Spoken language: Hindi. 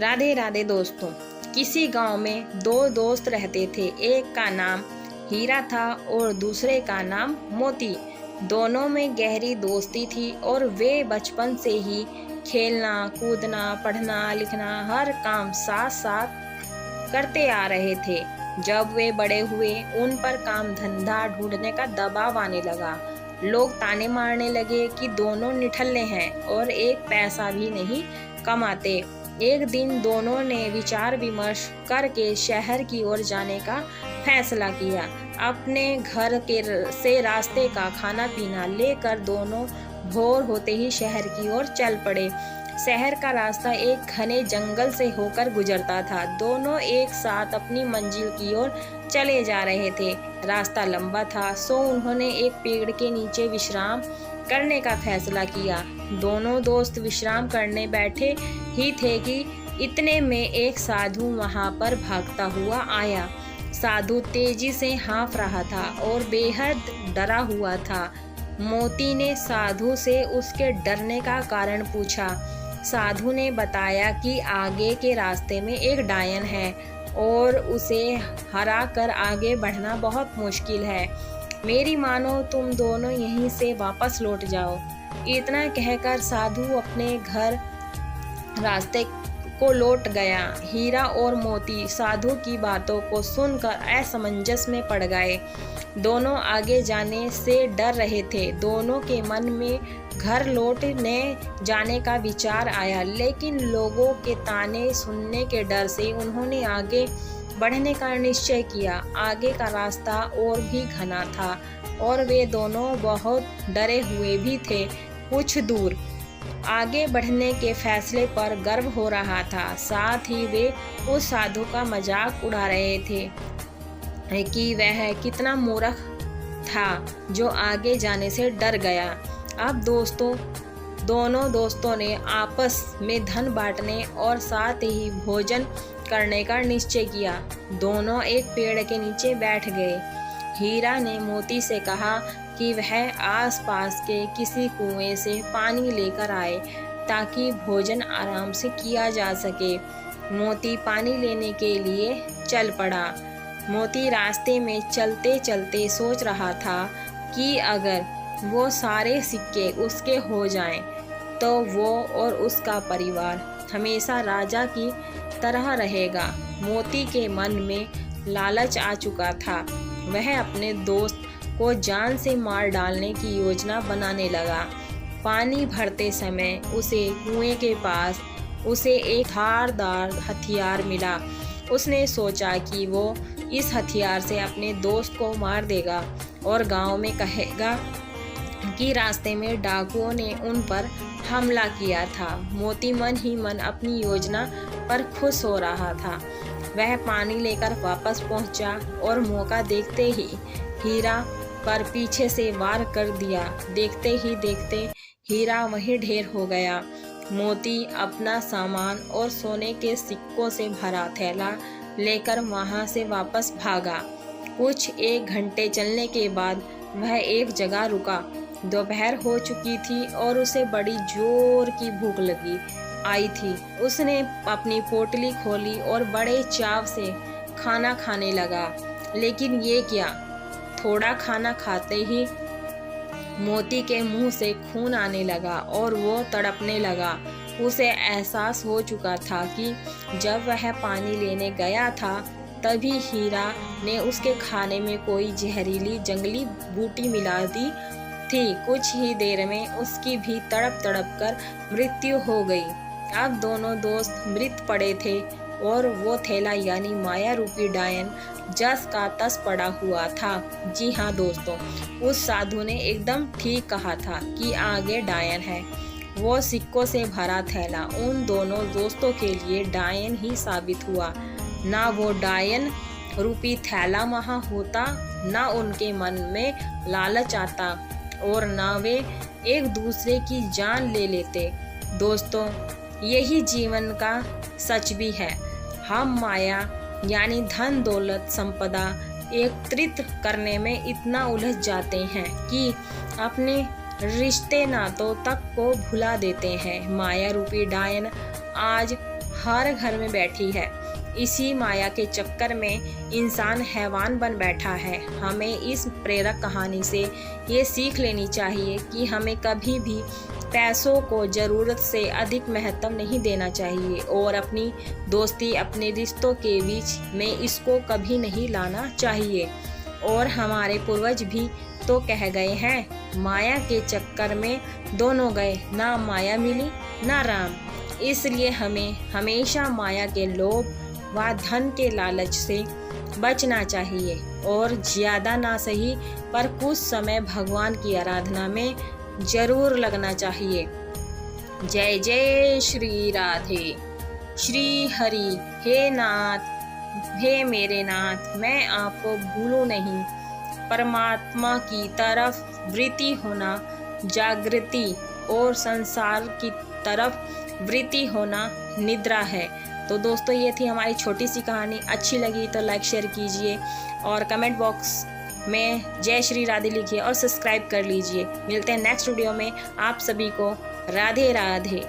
राधे राधे दोस्तों। किसी गांव में दो दोस्त रहते थे। एक का नाम हीरा था और दूसरे का नाम मोती। दोनों में गहरी दोस्ती थी और वे बचपन से ही खेलना कूदना पढ़ना लिखना हर काम साथ साथ करते आ रहे थे। जब वे बड़े हुए उन पर काम धंधा ढूंढने का दबाव आने लगा। लोग ताने मारने लगे कि दोनों निठल्ले हैं और एक पैसा भी नहीं कमाते। एक दिन दोनों ने विचार विमर्श करके शहर की ओर जाने का फैसला किया। अपने घर के से रास्ते का खाना पीना लेकर दोनों भोर होते ही शहर की ओर चल पड़े। शहर का रास्ता एक घने जंगल से होकर गुजरता था। दोनों एक साथ अपनी मंजिल की ओर चले जा रहे थे। रास्ता लंबा था, सो उन्होंने एक पेड़ के नीचे विश्राम करने का फैसला किया। दोनों दोस्त विश्राम करने बैठे ही थे कि इतने में एक साधु वहां पर भागता हुआ आया। साधु तेजी से हाँफ रहा था और बेहद डरा हुआ था। मोती ने साधु से उसके डरने का कारण पूछा। साधु ने बताया कि आगे के रास्ते में एक डायन है और उसे हरा कर आगे बढ़ना बहुत मुश्किल है। मेरी मानो तुम दोनों यहीं से वापस लौट जाओ। इतना कहकर साधु अपने घर रास्ते को लौट गया। हीरा और मोती साधु की बातों को सुनकर असमंजस में पड़ गए। दोनों आगे जाने से डर रहे थे। दोनों के मन में घर लौटने जाने का विचार आया, लेकिन लोगों के ताने सुनने के डर से उन्होंने आगे बढ़ने का निश्चय किया। आगे का रास्ता और भी घना था और वे दोनों बहुत डरे हुए भी थे। कुछ दूर आगे बढ़ने के फैसले पर गर्व हो रहा था। साथ ही वे उस साधु का मजाक उड़ा रहे थे कि वह कितना मूर्ख था जो आगे जाने से डर गया। अब दोनों दोस्तों ने आपस में धन बांटने और साथ ही भोजन करने का निश्चय किया। दोनों एक पेड़ के नीचे बैठ गए। हीरा ने मोती से कहा कि वह आसपास के किसी कुएं से पानी लेकर आए ताकि भोजन आराम से किया जा सके। मोती पानी लेने के लिए चल पड़ा। मोती रास्ते में चलते चलते सोच रहा था कि अगर वो सारे सिक्के उसके हो जाएं, तो वो और उसका परिवार हमेशा राजा की तरह रहेगा। मोती के मन में लालच आ चुका था। वह अपने दोस्त को जान से मार डालने की योजना बनाने लगा। पानी भरते समय उसे कुएं के पास उसे एक धारदार हथियार मिला। उसने सोचा कि वो इस हथियार से अपने दोस्त को मार देगा और गांव में कहेगा कि रास्ते में डाकुओं ने उन पर हमला किया था। मोती मन ही मन अपनी योजना पर खुश हो रहा था। वह पानी लेकर वापस पहुंचा और मौका देखते ही हीरा पर पीछे से वार कर दिया। देखते ही देखते हीरा वहीं ढेर हो गया। मोती अपना सामान और सोने के सिक्कों से भरा थैला लेकर वहां से वापस भागा। कुछ 1 घंटे चलने के बाद वह एक जगह रुका। दोपहर हो चुकी थी और उसे बड़ी जोर की भूख लगी आई थी। उसने अपनी पोटली खोली और बड़े चाव से खाना खाने लगा। लेकिन ये क्या, थोड़ा खाना खाते ही मोती के मुंह से खून आने लगा और वो तड़पने लगा। उसे एहसास हो चुका था कि जब वह पानी लेने गया था तभी हीरा ने उसके खाने में कोई जहरीली जंगली बूटी मिला दी थी। कुछ ही देर में उसकी भी तड़प तड़प कर मृत्यु हो गई। अब दोनों दोस्त मृत पड़े थे और वो थैला यानी माया रूपी डायन जस का तस पड़ा हुआ था। जी हाँ दोस्तों, उस साधु ने एकदम ठीक कहा था कि आगे डायन है। वो सिक्कों से भरा थैला उन दोनों दोस्तों के लिए डायन ही साबित हुआ। ना वो डायन रूपी थैला वहाँ होता, ना उनके मन में लालच आता और ना वे एक दूसरे की जान ले लेते। दोस्तों, यही जीवन का सच भी है। हम माया यानी धन दौलत संपदा एकत्रित करने में इतना उलझ जाते हैं कि अपने रिश्ते नातों तक को भुला देते हैं। माया रूपी डायन आज हर घर में बैठी है। इसी माया के चक्कर में इंसान हैवान बन बैठा है। हमें इस प्रेरक कहानी से ये सीख लेनी चाहिए कि हमें कभी भी पैसों को ज़रूरत से अधिक महत्व नहीं देना चाहिए और अपनी दोस्ती, अपने रिश्तों के बीच में इसको कभी नहीं लाना चाहिए। और हमारे पूर्वज भी तो कह गए हैं, माया के चक्कर में दोनों गए, ना माया मिली ना राम। इसलिए हमें हमेशा माया के लोभ व धन के लालच से बचना चाहिए और ज़्यादा ना सही पर कुछ समय भगवान की आराधना में जरूर लगना चाहिए। जय जय श्री राधे। श्री हरि। हे नाथ, हे मेरे नाथ, मैं आपको भूलूं नहीं। परमात्मा की तरफ वृत्ति होना जागृति और संसार की तरफ वृत्ति होना निद्रा है। तो दोस्तों, ये थी हमारी छोटी सी कहानी। अच्छी लगी तो लाइक शेयर कीजिए और कमेंट बॉक्स में जय श्री राधे लिखिए और सब्सक्राइब कर लीजिए। मिलते हैं नेक्स्ट वीडियो में। आप सभी को राधे राधे।